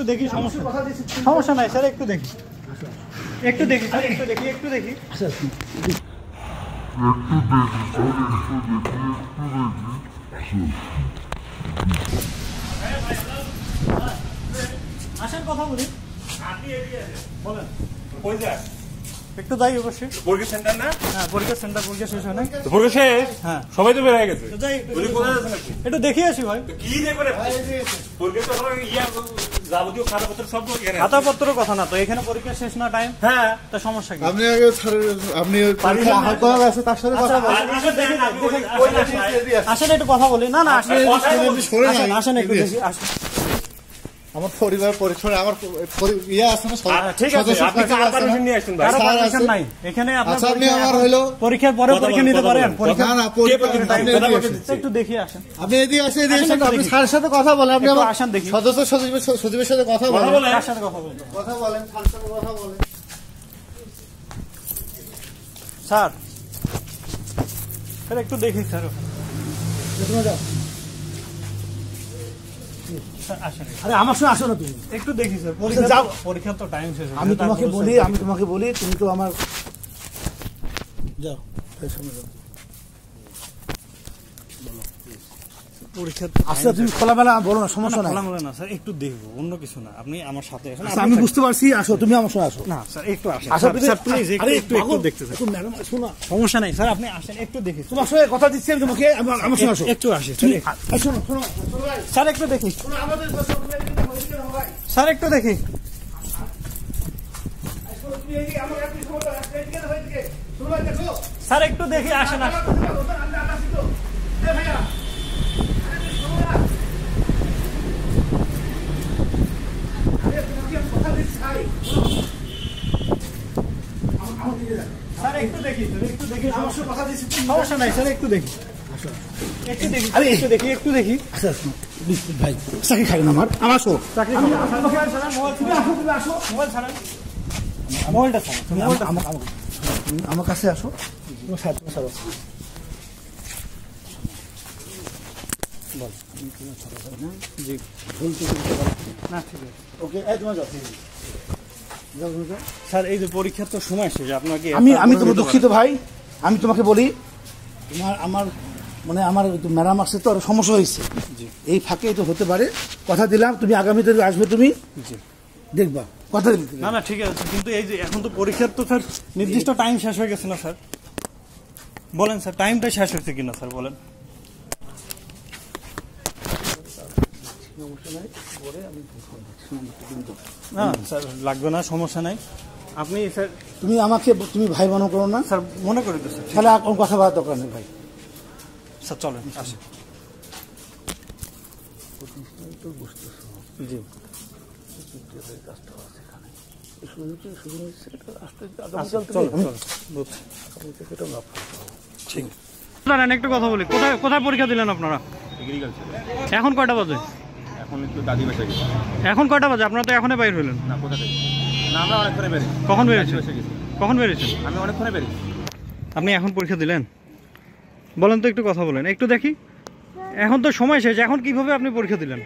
দেখি, সমস্যা নাই স্যার, একটু দেখি, একটু দেখি স্যার, একটু দেখি, একটু দেখি। আসেন কথা বলি। বলেন একটু যাই অবশ্যই। পরীক্ষা সেন্টার না? হ্যাঁ পরীক্ষা সেন্টার, পরীক্ষা শেষ হয় না? পরীক্ষা শেষ? হ্যাঁ সবাই তো বের হয়ে গেছে। যাই একটু দেখে আসি ভাই। কি দেখবেন পরীক্ষা তো ইয়া যাবতীয় খাতাপত্র সব এখানে। খাতাপত্র কথা না তো, এখানে পরীক্ষা শেষ না টাইম। হ্যাঁ তা সমস্যা কি? আপনি আগে আপনি আহত হয়ে আছে তার সাথে কথা বলেন। আসেন একটু কথা বলি। না না আসেন, আসেন একটু দেখি, আসেন। আমার পরিবার পরিচয় আমার ইয়া আছে না, ঠিক আছে আপনি কার পারমিশন নিয়ে আসছেন ভাই? কারো পারমিশন নাই এখানে। আচ্ছা আপনি আমার হইলো পরীক্ষার পরে পরীক্ষা নিতে পারেন। পরীক্ষা না না পরীক্ষা একটু দেখি আসেন। আপনি এদিকে আসেন, এদিকে আসেন, আপনি স্যারের সাথে কথা বলেন। আপনি আমার আসেন দেখি। সদস্য সচিবের সাথে কথা বলেন। কার সাথে কথা বলবো? কথা বলেন, স্যারের সাথে কথা বলেন। স্যার স্যার একটু দেখি স্যার। তুমি যাও। আরে আমার সঙ্গে আসো না তুমি। একটু দেখি স্যার, পরীক্ষা তো টাইম শেষ। আমি তোমাকে বলি তুমি তো আমার যাও সামনে যাও। পরীক্ষা আচ্ছা তুমি খোলামেলা বলো না, সমস্যা নাই। খোলামেলা না স্যার, একটু দেখবো, অন্য কিছু না। আপনি আমার সাথে আসেন। আমি বুঝতে পারছি, আসো তুমি আমার সঙ্গে আসো। না স্যার একটু আসেন স্যার প্লিজ, একটু দেখতে স্যার। ম্যাডাম শোনো, সমস্যা নাই স্যার, আপনি আসেন একটু দেখি। তোমার সঙ্গে কথা দিচ্ছি আমি তোমাকে, আমার সঙ্গে আসো। একটু আসি শোনো শোনো স্যার, একটু দেখি স্যার, একটু দেখি স্যার, একটু দেখি, আসেন আসেন। স্যার একটু দেখি, একটু দেখি, সমস্যা নাই স্যার, একটু দেখি, একটু দেখি, একটু দেখি, একটু দেখি। আচ্ছা ভাই চাকরি খাবেন আমার আসো। চাকরি মোবাইল ছাড়েন, মোবাইলটা ছাড়েন, তুমি আমার কাছে আসো। জি না ঠিক আছে ওকে তোমার যাও স্যার। এই যে পরীক্ষার তো সময় শেষ, আপনাকে আমি তো দুঃখিত ভাই, আমি তোমাকে বলি আমার মানে আমার ম্যাডাম আসছে তো আরো সমস্যা হয়েছে, এই ফাঁকে তো হতে পারে। কথা দিলাম তুমি আগামীতে আসবে, তুমি দেখবা, কথা দিলাম। না না ঠিক আছে, কিন্তু এই যে এখন তো পরীক্ষার তো স্যার নির্দিষ্ট টাইম শেষ হয়ে গেছে না স্যার? বলেন স্যার, টাইমটা শেষ হয়েছে কিনা স্যার বলেন। না স্যার লাগবে না, সমস্যা নাই। আপনি স্যার তুমি আমাকে তুমি ভাই মনে করো না স্যার, মনে করি তো স্যার। তাহলে আর কোনো কথা বলার দরকার নেই ভাই। স্যার চলেন আসেন। জি একটু কথা বলি। কোথায় কোথায় পরীক্ষা দিলেন আপনারা? এখন কয়টা বাজে? এখন একটু দাদি বসে গেছে। এখন কয়টা বাজে? আপনারা তো এখনই বাইর হইলেন। না কোথা থেকে? না আমরা অনেকক্ষণে বেরিয়েছি। কখন বেরিয়েছেন? কখন বেরিয়েছেন? আমি অনেকক্ষণে বেরিয়েছি। আপনি এখন পরীক্ষা দিলেন? বলেন তো, একটু কথা বলেন, একটু দেখি। এখন তো সময় শেষ, এখন কিভাবে আপনি পরীক্ষা দিলেন?